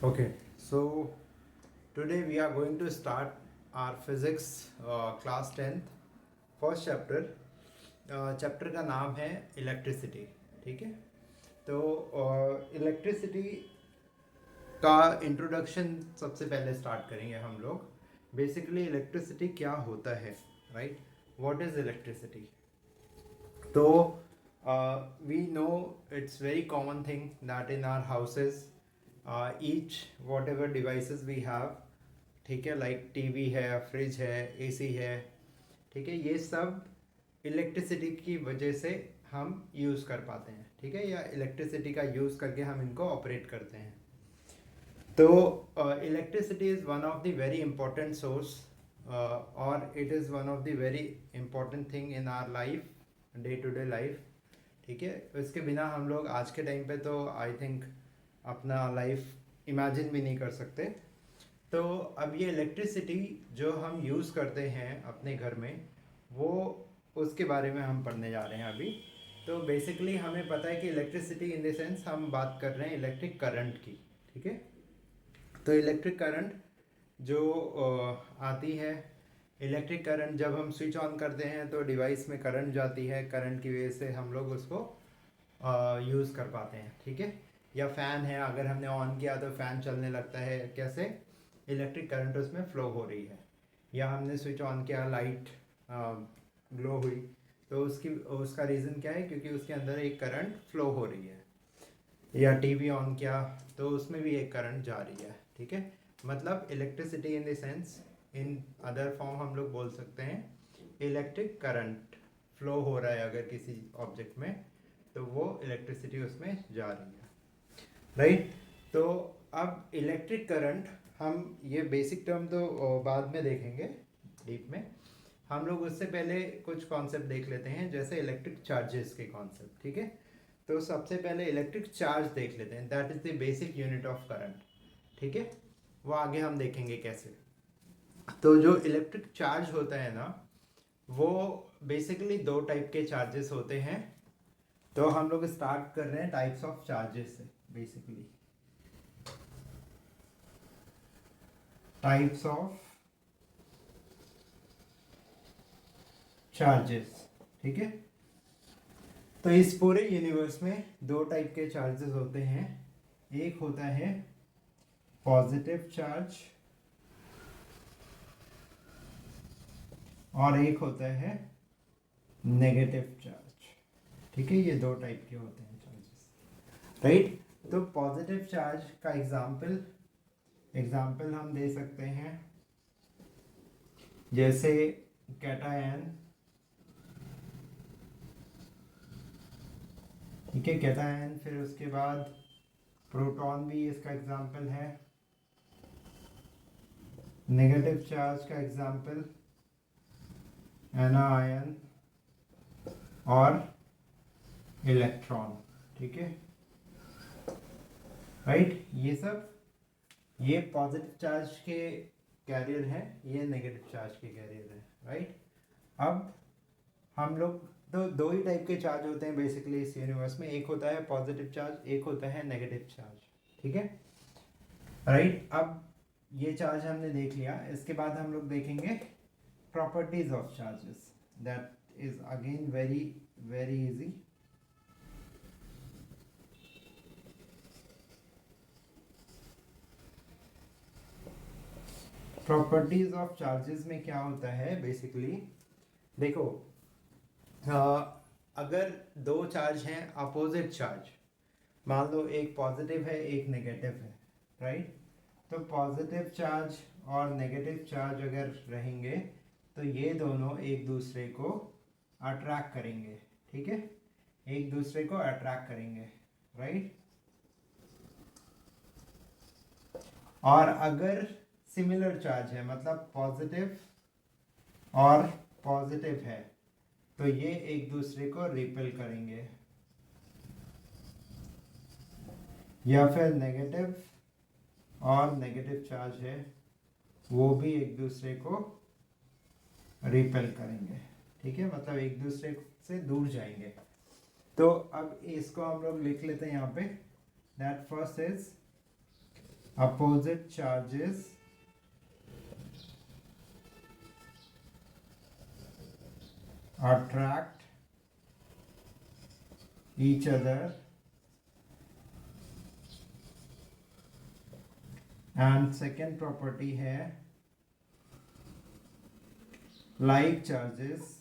Okay, so today we are going to start our physics class 10th first chapter. Chapter का नाम है electricity. ठीक है, तो इलेक्ट्रिसिटी का इंट्रोडक्शन सबसे पहले स्टार्ट करेंगे हम लोग। बेसिकली इलेक्ट्रिसिटी क्या होता है, राइट? What is electricity? तो we know it's very common thing that in our houses each whatever devices we have, ठीक है, लाइक टीवी है, फ्रिज है, एसी है, ठीक है, ये सब इलेक्ट्रिसिटी की वजह से हम यूज़ कर पाते हैं, ठीक है, या इलेक्ट्रिसिटी का यूज़ करके हम इनको ऑपरेट करते हैं। तो electricity is one of the very important source और it is one of the very important thing in our life, day to day life. ठीक है, इसके बिना हम लोग आज के टाइम पे तो आई थिंक अपना लाइफ इमेजिन भी नहीं कर सकते। तो अब ये इलेक्ट्रिसिटी जो हम यूज़ करते हैं अपने घर में, वो उसके बारे में हम पढ़ने जा रहे हैं अभी। तो बेसिकली हमें पता है कि इलेक्ट्रिसिटी इन द सेंस हम बात कर रहे हैं इलेक्ट्रिक करंट की। ठीक है, तो इलेक्ट्रिक करंट जो आती है, इलेक्ट्रिक करंट जब हम स्विच ऑन करते हैं तो डिवाइस में करंट जाती है, करंट की वजह से हम लोग उसको यूज़ कर पाते हैं। ठीक है, या फ़ैन है, अगर हमने ऑन किया तो फ़ैन चलने लगता है, कैसे? इलेक्ट्रिक करंट उसमें फ़्लो हो रही है। या हमने स्विच ऑन किया, लाइट ग्लो हुई, तो उसका रीज़न क्या है? क्योंकि उसके अंदर एक करंट फ़्लो हो रही है। या टीवी ऑन किया तो उसमें भी एक करंट जा रही है। ठीक है, मतलब electricity in the sense, in other form हम लोग बोल सकते हैं इलेक्ट्रिक करंट फ्लो हो रहा है अगर किसी ऑब्जेक्ट में, तो वो इलेक्ट्रिसिटी उसमें जा रही है, राइट? तो अब इलेक्ट्रिक करंट, हम ये बेसिक टर्म तो बाद में देखेंगे डीप में, हम लोग उससे पहले कुछ कॉन्सेप्ट देख लेते हैं, जैसे इलेक्ट्रिक चार्जेस के कॉन्सेप्ट। ठीक है, तो सबसे पहले इलेक्ट्रिक चार्ज देख लेते हैं, that is the basic unit of current. ठीक है, वो आगे हम देखेंगे कैसे। तो जो इलेक्ट्रिक चार्ज होता है ना, वो बेसिकली दो टाइप के चार्जेस होते हैं। तो हम लोग स्टार्ट कर रहे हैं टाइप्स ऑफ चार्जेस से। बेसिकली टाइप्स ऑफ चार्जेस, ठीक है। तो इस पूरे यूनिवर्स में दो टाइप के चार्जेस होते हैं। एक होता है पॉजिटिव चार्ज और एक होता है नेगेटिव चार्ज। ठीक है, ये दो टाइप के होते हैं चार्जेस, राइट? तो पॉजिटिव चार्ज का एग्जाम्पल हम दे सकते हैं, जैसे कैटायन। ठीक है, कैटायन, फिर उसके बाद प्रोटॉन भी इसका एग्जाम्पल है। नेगेटिव चार्ज का एग्जाम्पल एनायन और इलेक्ट्रॉन। ठीक है, राइट? ये पॉजिटिव चार्ज के कैरियर हैं, ये नेगेटिव चार्ज के कैरियर हैं, राइट? अब हम लोग तो दो ही टाइप के चार्ज होते हैं बेसिकली इस यूनिवर्स में, एक होता है पॉजिटिव चार्ज, एक होता है नेगेटिव चार्ज। ठीक है, राइट? अब ये चार्ज हमने देख लिया, इसके बाद हम लोग देखेंगे properties of charges. That is again very very easy. Properties of charges में क्या होता है बेसिकली, देखो, अगर दो चार्ज हैं अपोजिट चार्ज, मान लो एक पॉजिटिव है एक नेगेटिव है, राइट? तो पॉजिटिव चार्ज और नेगेटिव चार्ज अगर रहेंगे तो ये दोनों एक दूसरे को अट्रैक्ट करेंगे। ठीक है, एक दूसरे को अट्रैक्ट करेंगे, राइट? और अगर सिमिलर चार्ज है, मतलब पॉजिटिव और पॉजिटिव है, तो ये एक दूसरे को रिपेल करेंगे। या फिर नेगेटिव और नेगेटिव चार्ज है, वो भी एक दूसरे को रिपेल करेंगे। ठीक है, मतलब एक दूसरे से दूर जाएंगे। तो अब इसको हम लोग लिख लेते हैं यहाँ पे, that first is opposite charges attract each other and second property है like charges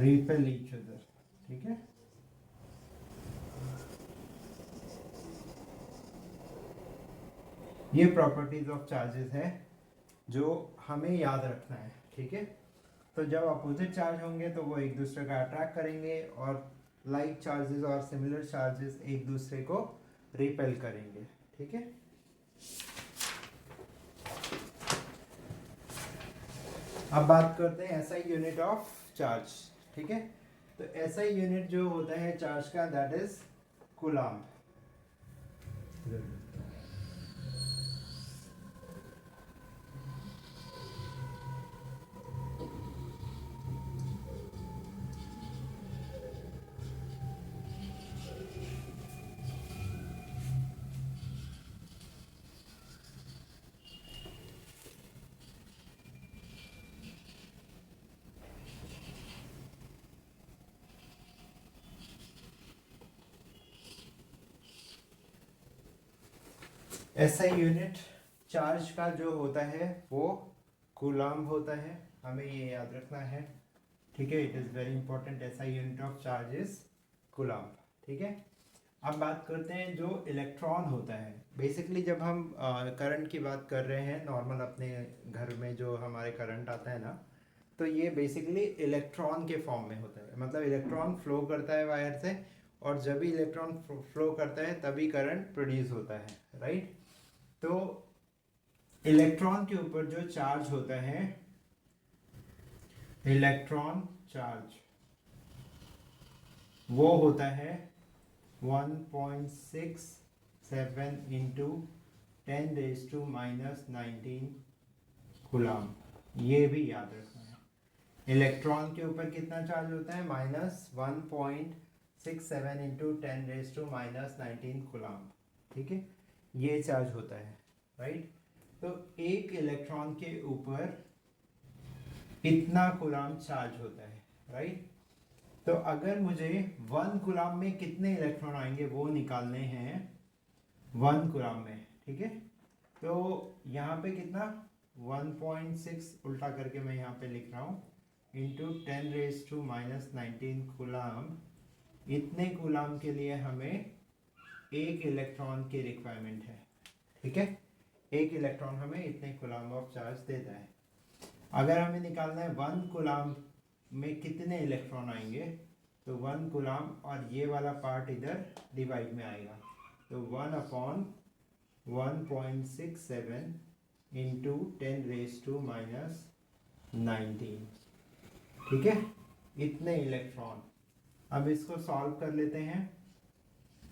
repel each other. ठीक है, ये प्रॉपर्टीज ऑफ चार्जेस है जो हमें याद रखना है. ठीक है, तो जब अपोजिट चार्ज होंगे तो वो एक दूसरे का अट्रैक्ट करेंगे और लाइक चार्जेस और सिमिलर चार्जेस एक दूसरे को रिपेल करेंगे. ठीक है, अब बात करते हैं एसआई यूनिट ऑफ चार्ज. ठीक है, तो एसआई यूनिट जो होता है चार्ज का that is coulomb. SI unit charge का जो होता है वो कूलम्ब होता है, हमें ये याद रखना है. ठीक है, it is very important. SI unit of charge is coulomb. ठीक है, अब बात करते हैं जो इलेक्ट्रॉन होता है. बेसिकली जब हम करंट की बात कर रहे हैं नॉर्मल अपने घर में जो हमारे करंट आता है ना, तो ये बेसिकली इलेक्ट्रॉन के फॉर्म में होता है. मतलब इलेक्ट्रॉन फ्लो करता है वायर से और जब भी इलेक्ट्रॉन फ्लो करता है तभी करंट प्रोड्यूस होता है. राइट, तो इलेक्ट्रॉन के ऊपर जो चार्ज होता है, इलेक्ट्रॉन चार्ज, वो होता है 1.67 इंटू 10⁻⁻19 कूलम्ब. ये भी याद रखना है. इलेक्ट्रॉन के ऊपर कितना चार्ज होता है? -1.67 इंटू 10⁻⁻19 कूलम्ब. ठीक है, ये चार्ज होता है. राइट, तो एक इलेक्ट्रॉन के ऊपर इतना कूलम्ब चार्ज होता है. राइट, तो अगर मुझे 1 कूलम्ब में कितने इलेक्ट्रॉन आएंगे वो निकालने हैं 1 कूलम्ब में. ठीक है, तो यहाँ पे कितना 1.6 उल्टा करके मैं यहाँ पे लिख रहा हूँ इंटू 10⁻⁻19 कूलम्ब. इतने कूलम्ब के लिए हमें एक इलेक्ट्रॉन की रिक्वायरमेंट है. ठीक है, एक इलेक्ट्रॉन हमें इतने कूलम्ब ऑफ चार्ज देता है. अगर हमें निकालना है 1 कूलम्ब में कितने इलेक्ट्रॉन आएंगे, तो 1 कूलम्ब और ये वाला पार्ट इधर डिवाइड में आएगा, तो 1/1.67 इंटू 10⁻⁻19. ठीक है, इतने इलेक्ट्रॉन. अब इसको सॉल्व कर लेते हैं.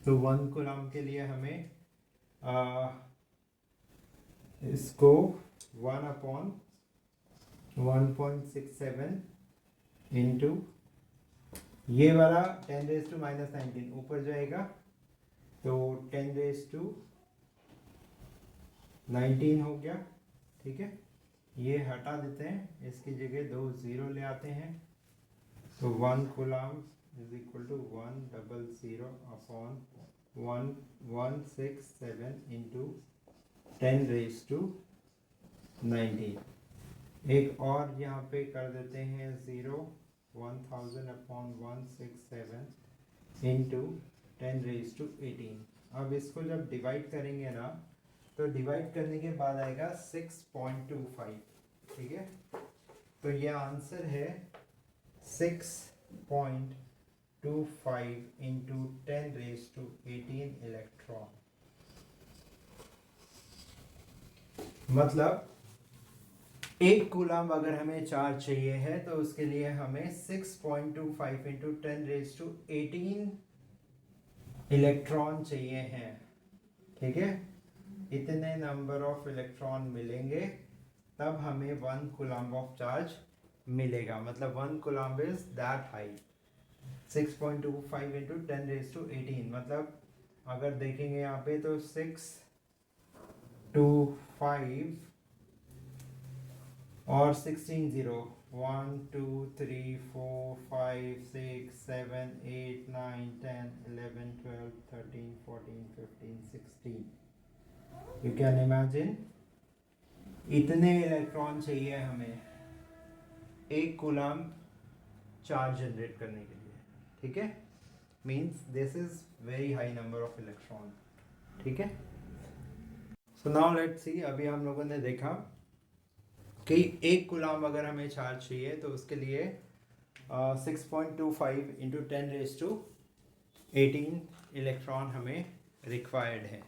तो 1 कूलम्ब के लिए हमें इसको 1/1.67 इंटू ये वाला 10⁻⁻19 ऊपर जाएगा तो 10⁻⁻19 हो गया. ठीक है, ये हटा देते हैं, इसकी जगह 2 0 ले आते हैं. तो 1 coulomb is equal to 100/167 into 10⁻⁻19. एक और यहाँ पे कर देते हैं 0, 1000/167 इंटू 10⁻18. अब इसको जब डिवाइड करेंगे ना, तो डिवाइड करने के बाद आएगा 6.25. ठीक है, तो ये आंसर है 6.25 इंटू 10⁻18 इलेक्ट्रॉन. मतलब एक कूलम्ब अगर हमें चार्ज चाहिए है तो उसके लिए हमें 6.25 इंटू 10⁻18 इलेक्ट्रॉन चाहिए हैं. ठीक है, इतने नंबर ऑफ इलेक्ट्रॉन मिलेंगे तब हमें 1 कूलम्ब ऑफ चार्ज मिलेगा. मतलब 1 coulomb is that high. 6.25 into 10⁻18, मतलब अगर देखेंगे यहाँ पे तो 6 2 5 और 16 0, 1 2 3 4 5 6 7 8 9 10 11 12 13 14 15 16, यू कैन इमेजिन इतने इलेक्ट्रॉन चाहिए हमें एक कूलम चार्ज जनरेट करने के लिए, ठीक है। Means this is very high number of electron, ठीक है। सो नाउ लेट्स सी, अभी हम लोगों ने देखा कि एक कूलम अगर हमें चार्ज चाहिए तो उसके लिए 6.25 इंटू 10⁻18 इलेक्ट्रॉन हमें रिक्वायर्ड है,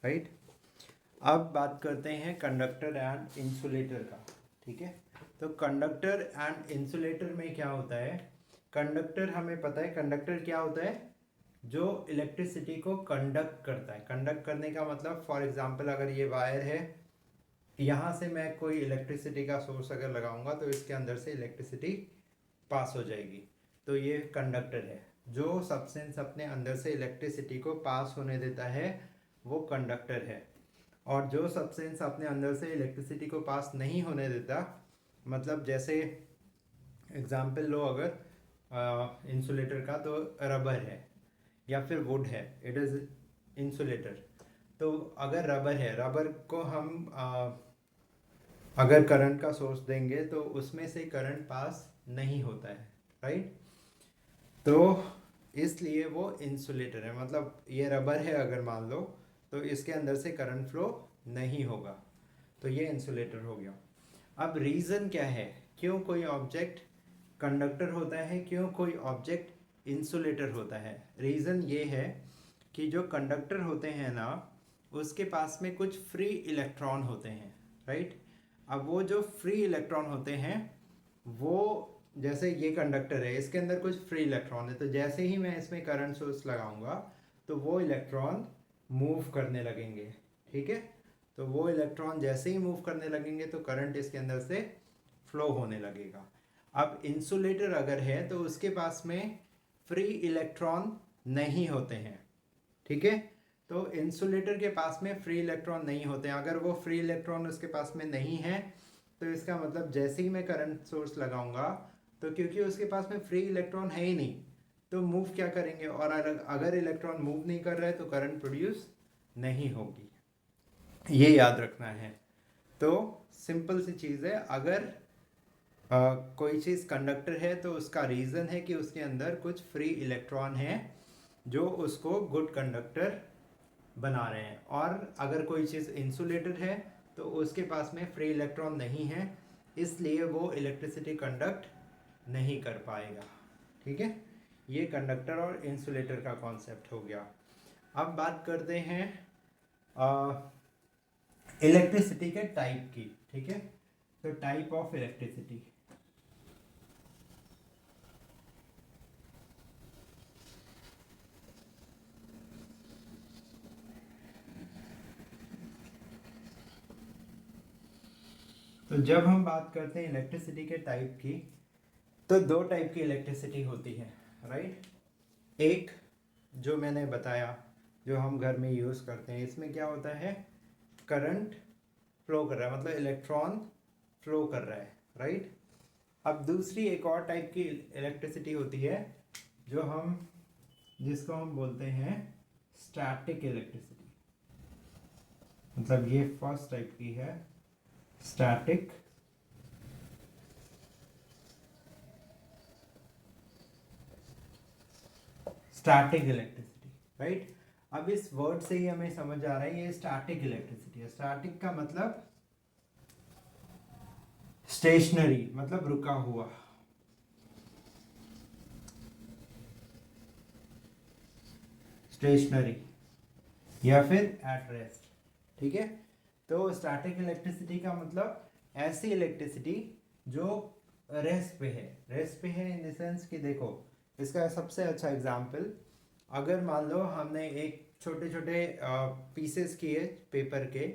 राइट। अब बात करते हैं कंडक्टर एंड इंसुलेटर का, ठीक है। तो कंडक्टर एंड इंसुलेटर में क्या होता है, कंडक्टर हमें पता है, कंडक्टर क्या होता है, जो इलेक्ट्रिसिटी को कंडक्ट करता है। कंडक्ट करने का मतलब फॉर एग्जांपल अगर ये वायर है, यहाँ से मैं कोई इलेक्ट्रिसिटी का सोर्स अगर लगाऊंगा तो इसके अंदर से इलेक्ट्रिसिटी पास हो जाएगी, तो ये कंडक्टर है। जो सब्सटेंस अपने अंदर से इलेक्ट्रिसिटी को पास होने देता है वो कंडक्टर है, और जो सब्सटेंस अपने अंदर से इलेक्ट्रिसिटी को पास नहीं होने देता, मतलब जैसे एग्जांपल लो अगर इंसुलेटर का, तो रबर है या फिर वुड है, इट इज़ इंसुलेटर। तो अगर रबर है, रबर को हम अगर करंट का सोर्स देंगे तो उसमें से करंट पास नहीं होता है, राइट। तो इसलिए वो इंसुलेटर है, मतलब ये रबर है अगर मान लो, तो इसके अंदर से करंट फ्लो नहीं होगा, तो ये इंसुलेटर हो गया। अब रीज़न क्या है, क्यों कोई ऑब्जेक्ट कंडक्टर होता है, क्यों कोई ऑब्जेक्ट इंसुलेटर होता है। रीज़न ये है कि जो कंडक्टर होते हैं ना, उसके पास में कुछ फ्री इलेक्ट्रॉन होते हैं, राइट। अब वो जो फ्री इलेक्ट्रॉन होते हैं, वो जैसे ये कंडक्टर है, इसके अंदर कुछ फ्री इलेक्ट्रॉन है, तो जैसे ही मैं इसमें करंट सोर्स लगाऊंगा तो वो इलेक्ट्रॉन मूव करने लगेंगे, ठीक है। तो वो इलेक्ट्रॉन जैसे ही मूव करने लगेंगे तो करंट इसके अंदर से फ्लो होने लगेगा। अब इंसुलेटर अगर है तो उसके पास में फ्री इलेक्ट्रॉन नहीं होते हैं, ठीक है। तो इंसुलेटर के पास में फ्री इलेक्ट्रॉन नहीं होते हैं। अगर वो फ्री इलेक्ट्रॉन उसके पास में नहीं है तो इसका मतलब जैसे ही मैं करंट सोर्स लगाऊंगा, तो क्योंकि उसके पास में फ्री इलेक्ट्रॉन है ही नहीं, तो मूव क्या करेंगे, और अगर इलेक्ट्रॉन मूव नहीं कर रहा है तो करंट प्रोड्यूस नहीं होगी, ये याद रखना है। तो सिंपल सी चीज़ है, अगर कोई चीज़ कंडक्टर है तो उसका रीज़न है कि उसके अंदर कुछ फ्री इलेक्ट्रॉन है जो उसको गुड कंडक्टर बना रहे हैं, और अगर कोई चीज़ इंसुलेटर है तो उसके पास में फ्री इलेक्ट्रॉन नहीं है, इसलिए वो इलेक्ट्रिसिटी कंडक्ट नहीं कर पाएगा, ठीक है। ये कंडक्टर और इंसुलेटर का कॉन्सेप्ट हो गया। अब बात करते हैं इलेक्ट्रिसिटी के टाइप की, ठीक है। तो टाइप ऑफ इलेक्ट्रिसिटी, तो जब हम बात करते हैं इलेक्ट्रिसिटी के टाइप की, तो दो टाइप की इलेक्ट्रिसिटी होती है, राइट। एक जो मैंने बताया, जो हम घर में यूज़ करते हैं, इसमें क्या होता है, करंट फ्लो कर रहा है, मतलब इलेक्ट्रॉन फ्लो कर रहा है, राइट। अब दूसरी एक और टाइप की इलेक्ट्रिसिटी होती है जिसको हम बोलते हैं स्टैटिक इलेक्ट्रिसिटी, मतलब ये फर्स्ट टाइप की है, स्टैटिक इलेक्ट्रिसिटी, राइट। अब इस वर्ड से ही हमें समझ आ रहा है ये स्टैटिक इलेक्ट्रिसिटी है। स्टैटिक का मतलब स्टेशनरी, मतलब रुका हुआ, स्टेशनरी या फिर एट रेस्ट, ठीक है। तो स्टैटिक इलेक्ट्रिसिटी का मतलब ऐसी इलेक्ट्रिसिटी जो रेस्ट पे है। रेस्ट पे है इन द सेंस कि देखो, इसका सबसे अच्छा एग्जांपल, अगर मान लो हमने एक छोटे छोटे पीसेस किए पेपर के,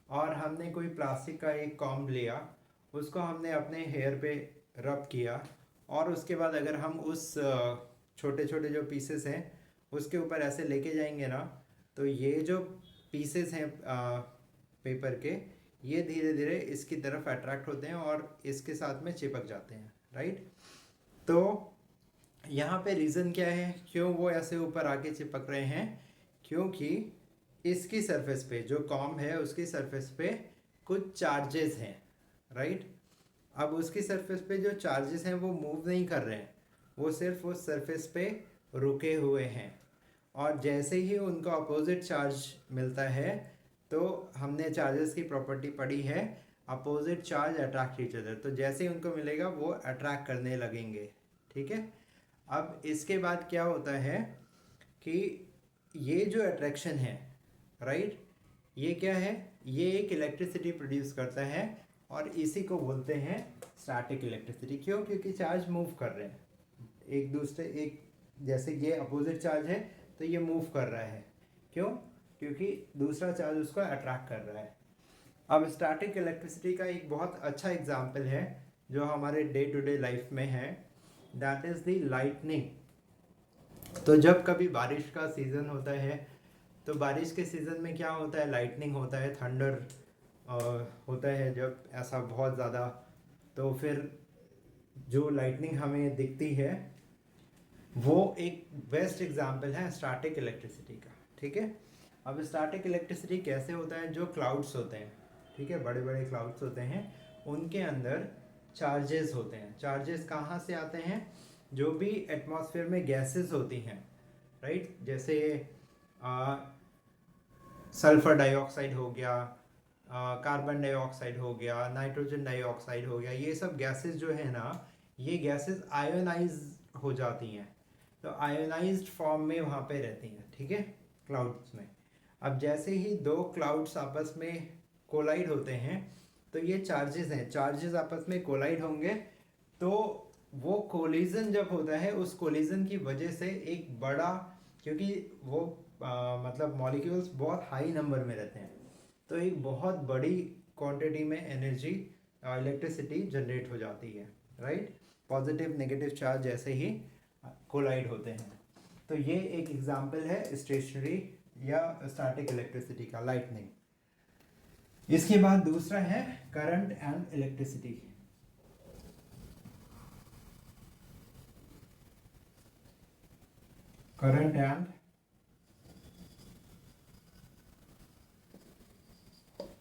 और हमने कोई प्लास्टिक का एक कॉम्ब लिया, उसको हमने अपने हेयर पे रब किया, और उसके बाद अगर हम उस छोटे छोटे जो पीसेस हैं उसके ऊपर ऐसे लेके जाएंगे ना, तो ये जो पीसेस हैं पेपर के, ये धीरे धीरे इसकी तरफ अट्रैक्ट होते हैं और इसके साथ में चिपक जाते हैं, राइट। तो यहाँ पे रीज़न क्या है क्यों वो ऐसे ऊपर आके चिपक रहे हैं, क्योंकि इसकी सरफेस पे जो कॉम्ब है उसकी सरफेस पे कुछ चार्जेस हैं, राइट। अब उसकी सरफेस पे जो चार्जेस हैं वो मूव नहीं कर रहे हैं, वो सिर्फ उस सरफेस पे रुके हुए हैं, और जैसे ही उनको अपोजिट चार्ज मिलता है, तो हमने चार्जेस की प्रॉपर्टी पढ़ी है, opposite charge attract each other, तो जैसे ही उनको मिलेगा वो अट्रैक्ट करने लगेंगे, ठीक है। अब इसके बाद क्या होता है कि ये जो अट्रैक्शन है, राइट, ये क्या है, ये एक इलेक्ट्रिसिटी प्रोड्यूस करता है और इसी को बोलते हैं स्टैटिक इलेक्ट्रिसिटी। क्यों? क्योंकि चार्ज मूव कर रहे हैं एक दूसरे, एक जैसे ये अपोजिट चार्ज है तो ये मूव कर रहा है, क्यों? क्योंकि दूसरा चार्ज उसको अट्रैक्ट कर रहा है। अब स्टैटिक इलेक्ट्रिसिटी का एक बहुत अच्छा एग्जाम्पल है जो हमारे डे टू डे लाइफ में है, दैट इज़ द लाइटनिंग। तो जब कभी बारिश का सीज़न होता है तो बारिश के सीज़न में क्या होता है, लाइटनिंग होता है, थंडर होता है जब ऐसा बहुत ज़्यादा, तो फिर जो लाइटनिंग हमें दिखती है वो एक बेस्ट एग्जाम्पल है स्टैटिक इलेक्ट्रिसिटी का, ठीक है। अब स्टैटिक इलेक्ट्रिसिटी कैसे होता है, जो क्लाउड्स होते हैं, ठीक है, बड़े बड़े क्लाउड्स होते हैं, उनके अंदर चार्जेस होते हैं। चार्जेस कहाँ से आते हैं, जो भी एटमॉस्फेयर में गैसेस होती हैं, राइट, जैसे सल्फर डाइऑक्साइड हो गया, कार्बन डाइऑक्साइड हो गया, नाइट्रोजन डाइऑक्साइड हो गया, ये सब गैसेस जो है ना, ये गैसेस आयोनाइज हो जाती हैं, तो आयोनाइज्ड फॉर्म में वहाँ पे रहती हैं, ठीक है, क्लाउड्स में। अब जैसे ही दो क्लाउड्स आपस में कोलाइड होते हैं, तो ये चार्जेस हैं, चार्जेस आपस में कोलाइड होंगे, तो वो कोलिजन जब होता है, उस कोलिजन की वजह से एक बड़ा, क्योंकि वो मतलब मॉलिक्यूल्स बहुत हाई नंबर में रहते हैं, तो एक बहुत बड़ी क्वांटिटी में एनर्जी, इलेक्ट्रिसिटी जनरेट हो जाती है, राइट। पॉजिटिव नेगेटिव चार्ज जैसे ही कोलाइड होते हैं, तो ये एक एग्जांपल है स्टेशनरी या स्टैटिक इलेक्ट्रिसिटी का, लाइटनिंग। इसके बाद दूसरा है current and electricity. Current and,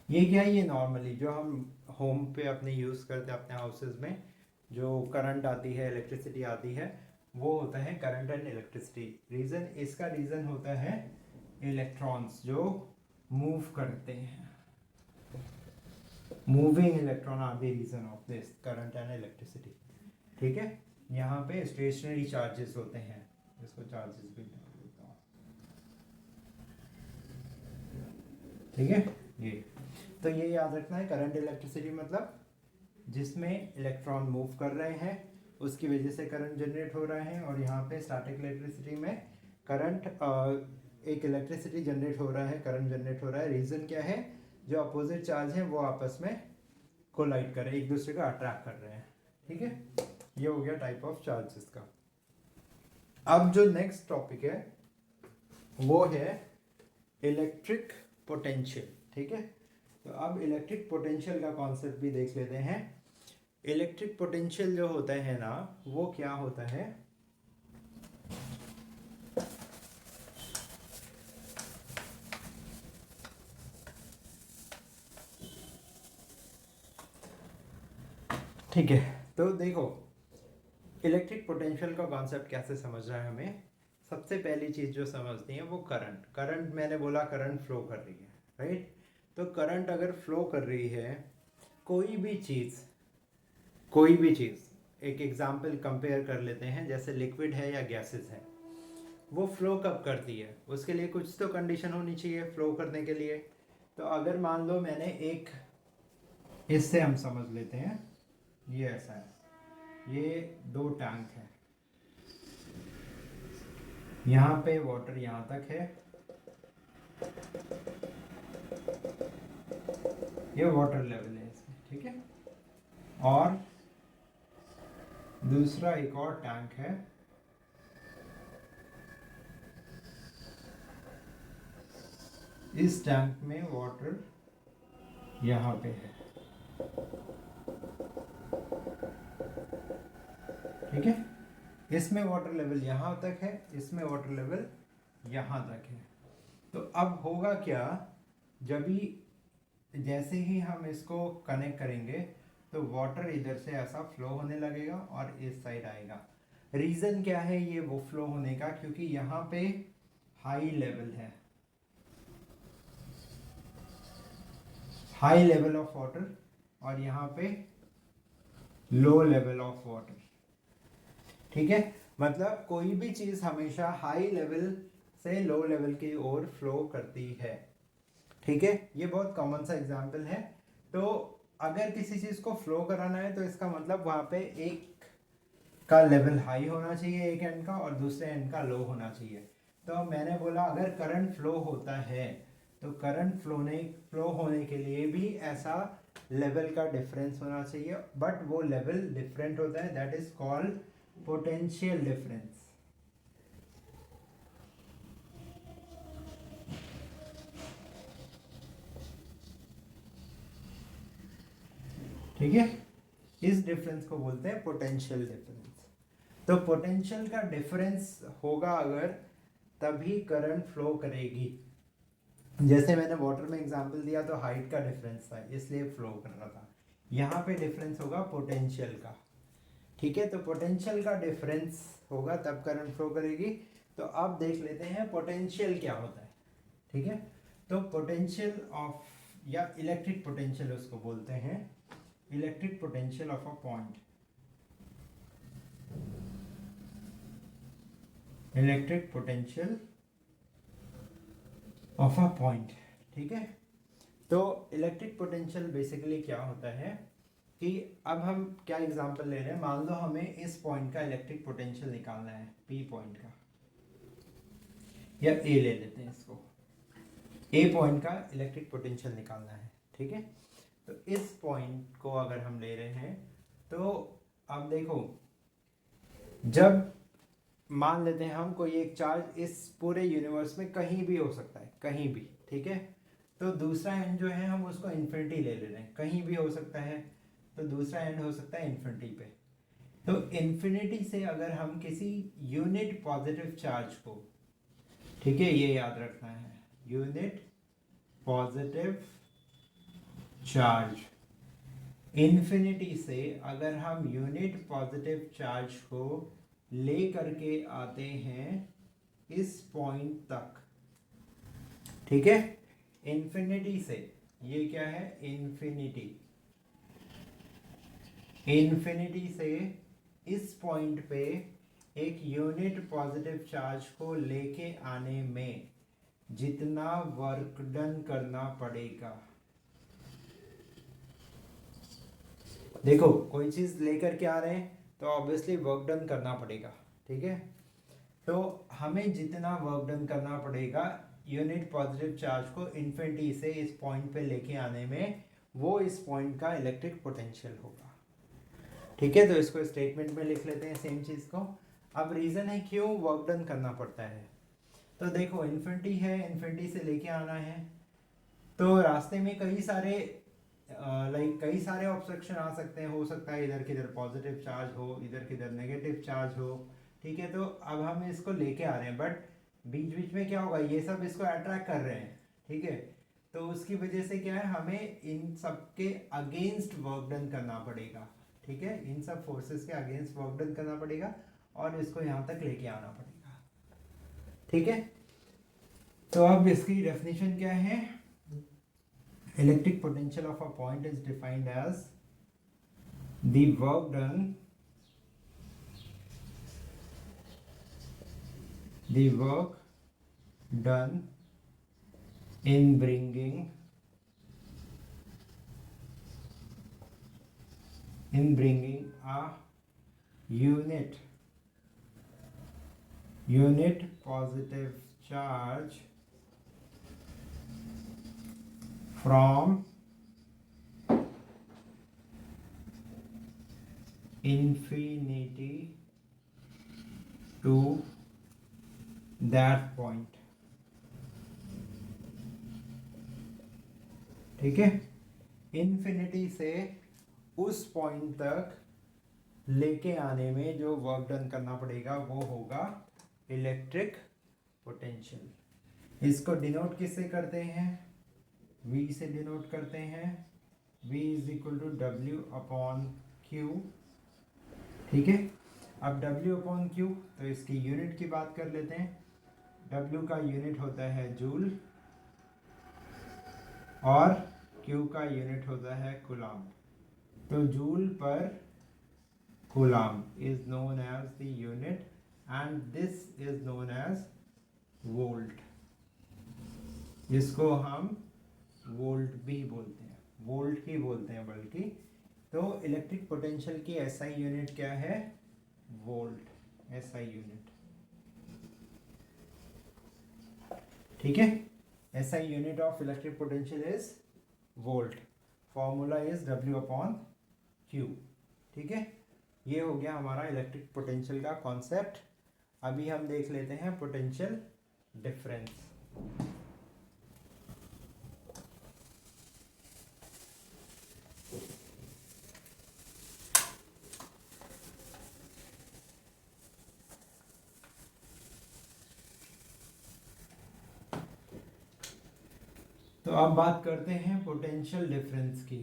ये क्या है, ये नॉर्मली जो हम होम पे अपने यूज़ करते हैं अपने हाउसेज में, जो करंट आती है, इलेक्ट्रिसिटी आती है, वो होता है करंट एंड इलेक्ट्रिसिटी। रीज़न, इसका रीज़न होता है इलेक्ट्रॉन्स जो मूव करते हैं, moving electron are the reason of this current and electricity, ठीक है। यहाँ पे स्टेशनरी चार्जेस होते हैं, इसको चार्जेस भी बोलता हूँ, ठीक है। ये तो ये याद रखना है, करंट इलेक्ट्रिसिटी मतलब जिसमें इलेक्ट्रॉन मूव कर रहे हैं, उसकी वजह से करंट जनरेट हो रहा है। और यहाँ पे स्टैटिक इलेक्ट्रिसिटी में करंट, एक इलेक्ट्रिसिटी जनरेट हो रहा है, करंट जनरेट हो रहा है, रीज़न क्या है, जो अपोजिट चार्ज हैं वो आपस में कोलाइड कर रहे हैं, एक दूसरे को अट्रैक्ट कर रहे हैं, ठीक है। ये हो गया टाइप ऑफ चार्जेस का। अब जो नेक्स्ट टॉपिक है वो है इलेक्ट्रिक पोटेंशियल, ठीक है। तो अब इलेक्ट्रिक पोटेंशियल का कॉन्सेप्ट भी देख लेते हैं। इलेक्ट्रिक पोटेंशियल जो होता है ना, वो क्या होता है, ठीक है। तो देखो इलेक्ट्रिक पोटेंशियल का कॉन्सेप्ट कैसे समझना है हमें, सबसे पहली चीज़ जो समझनी है वो करंट। करंट मैंने बोला करंट फ्लो कर रही है, राइट। तो करंट अगर फ्लो कर रही है, कोई भी चीज़, एक एग्जांपल कंपेयर कर लेते हैं, जैसे लिक्विड है या गैसेस है, वो फ्लो कब करती है, उसके लिए कुछ तो कंडीशन होनी चाहिए फ्लो करने के लिए। तो अगर मान लो मैंने एक, इससे हम समझ लेते हैं, ये ऐसा है, ये दो टैंक है, यहाँ पे वाटर यहाँ तक है, ये वाटर लेवल है इसमें, ठीक है। और दूसरा एक और टैंक है, इस टैंक में वाटर यहाँ पे है, ठीक है। इसमें वाटर लेवल यहाँ तक है, इसमें वाटर लेवल यहाँ तक है। तो अब होगा क्या, जब भी जैसे ही हम इसको कनेक्ट करेंगे तो वाटर इधर से ऐसा फ्लो होने लगेगा और इस साइड आएगा। रीज़न क्या है ये वो फ्लो होने का, क्योंकि यहाँ पे हाई लेवल है, हाई लेवल ऑफ वाटर, और यहाँ पे लो लेवल ऑफ वाटर, ठीक है। मतलब कोई भी चीज़ हमेशा हाई लेवल से लो लेवल की ओर फ्लो करती है, ठीक है। ये बहुत कॉमन सा एग्जांपल है। तो अगर किसी चीज़ को फ्लो कराना है तो इसका मतलब वहाँ पे एक का लेवल हाई होना चाहिए एक एंड का, और दूसरे एंड का लो होना चाहिए। तो मैंने बोला अगर करंट फ्लो होता है तो करंट फ्लो होने के लिए भी ऐसा लेवल का डिफरेंस होना चाहिए, बट वो लेवल डिफरेंट होता है, that is called potential difference. ठीक है, इस डिफरेंस को बोलते हैं पोटेंशियल डिफरेंस। तो पोटेंशियल का डिफरेंस होगा अगर, तभी करंट फ्लो करेगी। जैसे मैंने वाटर में एग्जांपल दिया तो हाइट का डिफरेंस था इसलिए फ्लो कर रहा था, यहाँ पे डिफरेंस होगा पोटेंशियल का, ठीक है। तो पोटेंशियल का डिफरेंस होगा तब करंट फ्लो करेगी। तो अब देख लेते हैं पोटेंशियल क्या होता है, ठीक है। तो पोटेंशियल ऑफ, या इलेक्ट्रिक पोटेंशियल उसको बोलते हैं, electric potential of a point, electric potential of a point, ठीक है। तो इलेक्ट्रिक पोटेंशियल बेसिकली क्या होता है कि अब हम क्या एग्जांपल ले रहे हैं, मान लो हमें इस पॉइंट का इलेक्ट्रिक पोटेंशियल निकालना है, पी पॉइंट का, या ए ले लेते हैं इसको, ए पॉइंट का इलेक्ट्रिक पोटेंशियल निकालना है, ठीक है। तो इस पॉइंट को अगर हम ले रहे हैं तो अब देखो, जब मान लेते हैं हम कोई एक चार्ज इस पूरे यूनिवर्स में कहीं भी हो सकता है, कहीं भी, ठीक है। तो दूसरा एंड जो है हम उसको इन्फिनिटी ले रहे हैं, कहीं भी हो सकता है, तो दूसरा एंड हो सकता है इन्फिनिटी पे। तो इन्फिनिटी से अगर हम किसी यूनिट पॉजिटिव चार्ज को, ठीक है, ये याद रखना है, यूनिट पॉजिटिव चार्ज, इन्फिनिटी से अगर हम यूनिट पॉजिटिव चार्ज को ले करके आते हैं इस पॉइंट तक, ठीक है, इन्फिनिटी से, ये क्या है, इन्फिनिटी, इन्फिनिटी से इस पॉइंट पे एक यूनिट पॉजिटिव चार्ज को लेके आने में जितना वर्क डन करना पड़ेगा, देखो कोई चीज लेकर के आ रहे हैं तो ऑब्वियसली वर्क डन करना पड़ेगा, ठीक है। तो हमें जितना वर्क डन करना पड़ेगा यूनिट पॉजिटिव चार्ज को इन्फिनिटी से इस पॉइंट पे लेके आने में, वो इस पॉइंट का इलेक्ट्रिक पोटेंशियल होगा, ठीक है। तो इसको स्टेटमेंट में लिख लेते हैं सेम चीज को। अब रीजन है क्यों वर्क डन करना पड़ता है, तो देखो इन्फिनिटी है, इन्फिनिटी से लेके आना है, तो रास्ते में कई सारे कई सारे ऑब्स्ट्रक्शन आ सकते हैं, हो सकता है इधर किधर पॉजिटिव चार्ज हो, इधर किधर नेगेटिव चार्ज हो, ठीक है। तो अब हम इसको लेके आ रहे हैं, बट बीच बीच में क्या होगा, ये सब इसको अट्रैक्ट कर रहे हैं, ठीक है। तो उसकी वजह से क्या है, हमें इन सब के अगेंस्ट वर्क डन करना पड़ेगा, ठीक है, इन सब फोर्सेस के अगेंस्ट वर्क डन करना पड़ेगा और इसको यहाँ तक लेके आना पड़ेगा, ठीक है। तो अब इसकी डेफिनेशन क्या है, electric potential of a point is defined as the work done in bringing a unit positive charge from infinity to that point, ठीक है, इन्फिनिटी से उस पॉइंट तक लेके आने में जो वर्क डन करना पड़ेगा वो होगा इलेक्ट्रिक पोटेंशियल। इसको डिनोट किससे करते हैं, V से डिनोट करते हैं, V is equal to W upon Q। ठीक है, अब W अपॉन Q, तो इसकी यूनिट की बात कर लेते हैं। W का यूनिट होता है जूल और Q का यूनिट होता है कूलम्ब। तो जूल पर coulomb is known as the unit and this is known as volt, जिसको हम वोल्ट भी बोलते हैं, वोल्ट ही बोलते हैं बल्कि। तो इलेक्ट्रिक पोटेंशियल की एसआई यूनिट क्या है, वोल्ट, एसआई यूनिट। ठीक है, SI unit of electric potential is volt, formula is W upon Q। ठीक है, ये हो गया हमारा इलेक्ट्रिक पोटेंशियल का कॉन्सेप्ट। अभी हम देख लेते हैं पोटेंशियल डिफरेंस। तो अब बात करते हैं पोटेंशियल डिफरेंस की।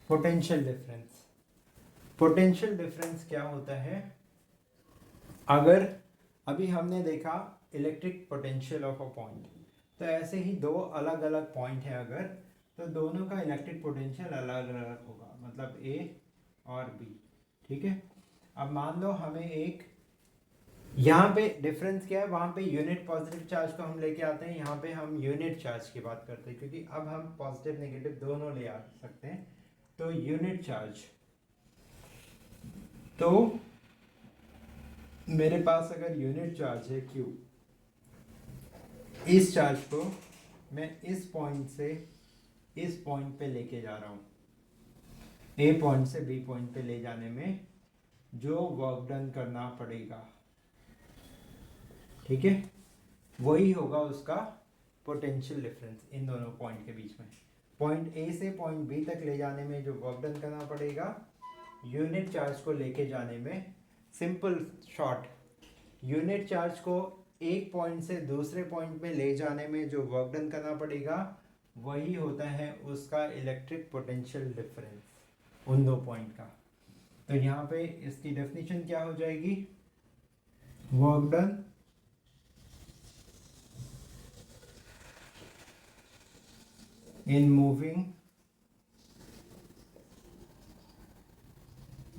पोटेंशियल डिफरेंस, पोटेंशियल डिफरेंस क्या होता है, अगर अभी हमने देखा electric potential of a point, तो ऐसे ही दो अलग अलग पॉइंट है अगर, तो दोनों का इलेक्ट्रिक पोटेंशियल अलग अलग होगा, मतलब A और B। ठीक है, अब मान लो हमें एक, यहाँ पे डिफरेंस क्या है, वहाँ पे यूनिट पॉजिटिव चार्ज को हम लेके आते हैं, यहाँ पे हम यूनिट चार्ज की बात करते हैं, क्योंकि अब हम पॉजिटिव नेगेटिव दोनों ले आ सकते हैं। तो यूनिट चार्ज, तो मेरे पास अगर यूनिट चार्ज है Q, इस चार्ज को मैं इस पॉइंट से इस पॉइंट पे लेके जा रहा हूँ, A पॉइंट से B पॉइंट पे ले जाने में जो वर्क डन करना पड़ेगा, ठीक है, वही होगा उसका पोटेंशियल डिफरेंस इन दोनों पॉइंट के बीच में। पॉइंट A से पॉइंट B तक ले जाने में जो वर्क डन करना पड़ेगा, यूनिट चार्ज को लेके जाने में, सिंपल शॉर्ट, यूनिट चार्ज को एक पॉइंट से दूसरे पॉइंट में ले जाने में जो वर्क डन करना पड़ेगा, वही होता है उसका इलेक्ट्रिक पोटेंशियल डिफरेंस उन दो पॉइंट का। तो यहाँ पे इसकी डेफिनेशन क्या हो जाएगी, work done in moving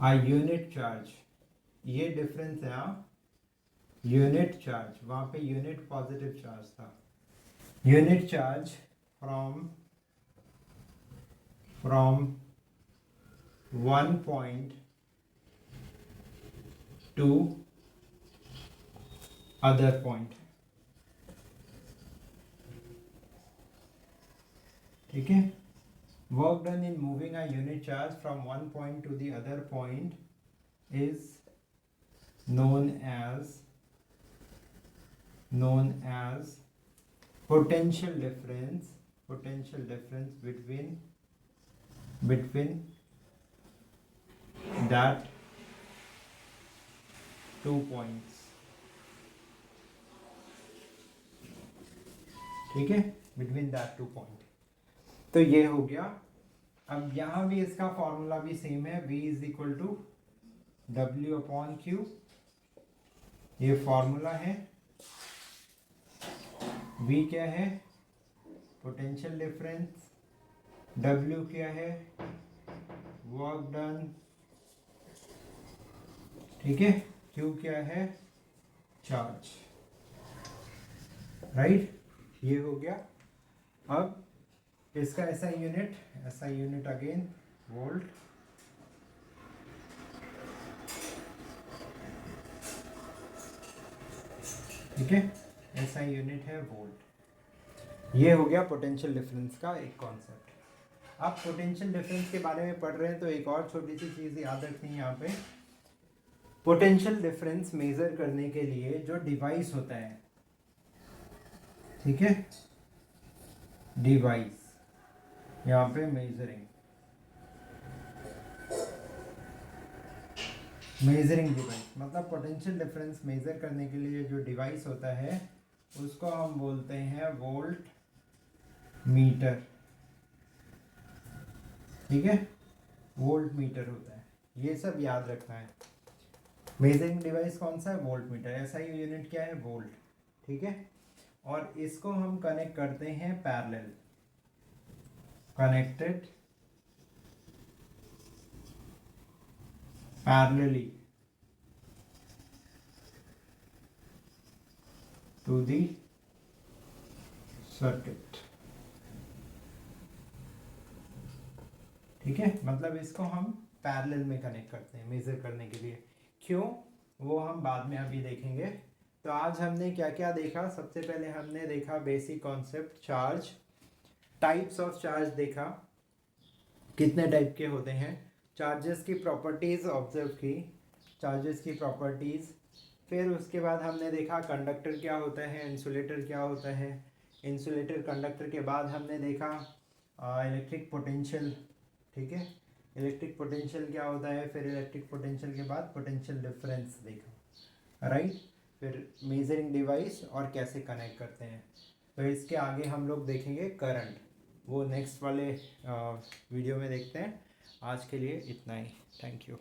a unit charge, ये डिफरेंस है। यूनिट चार्ज, वहां पे यूनिट पॉजिटिव चार्ज था, unit charge from one point two other point. ठीक है, work done in moving a unit charge from one point two the other point is known as potential difference between that two points। ठीक है, between that two point। तो ये हो गया। अब यहां भी इसका फॉर्मूला भी सेम है, V is equal to W upon Q, ये फॉर्मूला है। V क्या है, पोटेंशियल डिफरेंस, W क्या है, वर्क डन, ठीक है, Q क्या है, चार्ज, राइट, ये हो गया। अब इसका SI यूनिट अगेन वोल्ट, ठीक है, SI यूनिट है वोल्ट। ये हो गया पोटेंशियल डिफरेंस का एक कॉन्सेप्ट। आप पोटेंशियल डिफरेंस के बारे में पढ़ रहे हैं तो एक और छोटी सी चीज़ याद रखनी है यहाँ पे। पोटेंशियल डिफरेंस मेजर करने के लिए जो डिवाइस होता है, ठीक है, डिवाइस यहाँ पे मेजरिंग डिवाइस मतलब पोटेंशियल डिफरेंस मेजर करने के लिए जो डिवाइस होता है उसको हम बोलते हैं वोल्ट मीटर, ठीक है, वोल्ट मीटर होता है। ये सब याद रखना है। मेजरिंग डिवाइस कौन सा है? Volt meter. ऐसा ही यूनिट क्या है? वोल्ट, ठीक है। और इसको हम कनेक्ट करते हैं parallel, connected parallelly to the circuit, ठीक है। मतलब इसको हम पैरेलल में कनेक्ट करते हैं मेजर करने के लिए। क्यों, वो हम बाद में अभी देखेंगे। तो आज हमने क्या क्या देखा? सबसे पहले हमने देखा basic concept charge, types of charge देखा, कितने टाइप के होते हैं, चार्जेस की प्रॉपर्टीज़ ऑब्जर्व की, चार्जेस की प्रॉपर्टीज़। फिर उसके बाद हमने देखा कंडक्टर क्या होता है, इंसुलेटर क्या होता है, इंसुलेटर कंडक्टर के बाद हमने देखा इलेक्ट्रिक पोटेंशियल, ठीक है, इलेक्ट्रिक पोटेंशियल क्या होता है, फिर इलेक्ट्रिक पोटेंशियल के बाद पोटेंशियल डिफरेंस देखा, राइट। फिर मेजरिंग डिवाइस और कैसे कनेक्ट करते हैं। तो इसके आगे हम लोग देखेंगे करंट, वो नेक्स्ट वाले वीडियो में देखते हैं। आज के लिए इतना ही, थैंक यू।